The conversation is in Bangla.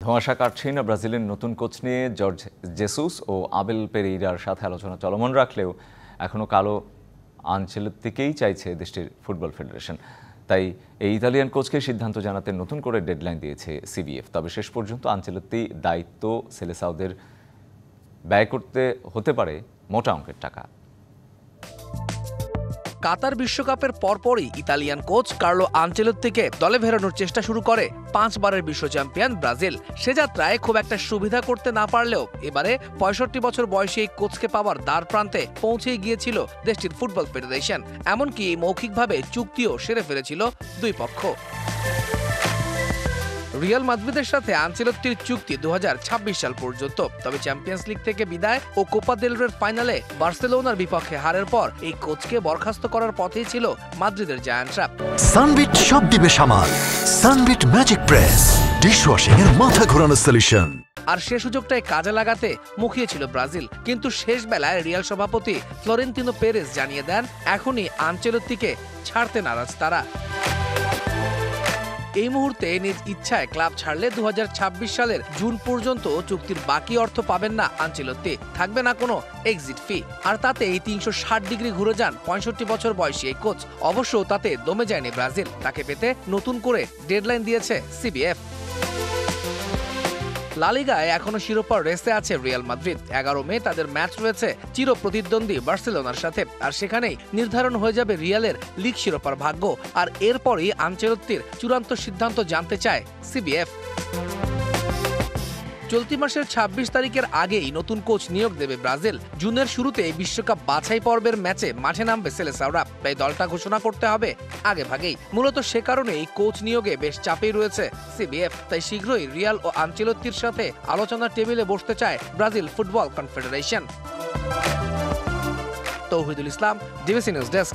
ধোঁয়াশা কাটছেই না ব্রাজিলের নতুন কোচ নিয়ে। জর্জ জেসুস ও আবেল পেরেইরার সাথে আলোচনা চলমান রাখলেও এখনও কালো আনচেলত্তিকেই চাইছে দেশটির ফুটবল ফেডারেশন। তাই এই ইতালিয়ান কোচকে সিদ্ধান্ত জানাতে নতুন করে ডেডলাইন দিয়েছে সিবিএফ। তবে শেষ পর্যন্ত আনচেলত্তি দায়িত্ব সেলেসাওদের ব্যয় করতে হতে পারে মোটা অঙ্কের টাকা। কাতার বিশ্বকাপের পরপরই ইতালিয়ান কোচ কার্লো আনচেলত্তিকে দলে ফেরানোর চেষ্টা শুরু করে 5 বারের বিশ্ব চ্যাম্পিয়ন ব্রাজিল। সে যাত্রায় খুব একটা সুবিধা করতে না পারলেও এবারে 65 বছর বয়সী এই কোচকে পাওয়ার দ্বার প্রান্তে পৌঁছে গিয়েছিল দেশটির ফুটবল ফেডারেশন। এমনকি মৌখিকভাবে চুক্তিও সেরে ফেলেছিল দুই পক্ষ। রিয়াল মাদ্রিদের সাথে আনচেলত্তির চুক্তি 2026 সাল পর্যন্ত। তবে চ্যাম্পিয়ন্স লিগ থেকে বিদায় ও কোপা দেল রের ফাইনালে বার্সেলোনার বিপক্ষে হারের পর এই কোচকে বরখাস্ত করার পথেই ছিল মাদ্রিদের জায়ান্টরা। সানবিট সব দিবে সামাল। সানবিট ম্যাজিক প্রেস ডিশওয়াশিং এর মাথা ঘোরানো সলিউশন। আর সে সুযোগটাই কাজে লাগাতে মুখিয়েছিল ব্রাজিল। কিন্তু শেষ বেলায় রিয়াল সভাপতি ফ্লোরেন্তিনো পেরেজ জানিয়ে দেন এখনই আনচেলত্তিকে ছাড়তে নারাজ তারা। এই মুহূর্তে নিজ ইচ্ছায় ক্লাব ছাড়লে 2026 সালের জুন পর্যন্ত চুক্তির বাকি অর্থ পাবেন না আনচেলত্তি। থাকবে না কোনো এক্সিট ফি। আর তাতে এই 360 ডিগ্রি ঘুরে যান 65 বছর বয়সী এই কোচ। অবশ্য তাতে দমে যায়নি ব্রাজিল। তাকে পেতে নতুন করে ডেডলাইন দিয়েছে সিবিএফ। লা লিগায় এখনো শিরোপার রেসে আছে রিয়াল মাদ্রিদ। 11 মে তাদের ম্যাচ রয়েছে চির প্রতিদ্বন্দ্বী বার্সেলোনার সাথে। আর সেখানেই নির্ধারণ হয়ে যাবে রিয়ালের লিগ শিরোপার ভাগ্য। আর এরপরই আনচেলত্তির চূড়ান্ত সিদ্ধান্ত জানতে চায় সিবিএফ। চলতি মাসের 26 তারিখের আগেই নতুন কোচ নিয়োগ দেবে ব্রাজিল। জুনের শুরুতে বিশ্বকাপ বাছাই পর্বের ম্যাচে মাঠে নামবে সেলেসাওরা। তাই দলটা ঘোষণা করতে হবে আগে ভাগেই। মূলত সে কারণেই কোচ নিয়োগে বেশ চাপেই রয়েছে সিবিএফ। তাই শীঘ্রই রিয়াল ও আনচেলত্তির সাথে আলোচনার টেবিলে বসতে চায় ব্রাজিল ফুটবল কনফেডারেশন। তৌহিদুল ইসলাম, ডিবিসি নিউজ ডেস্ক।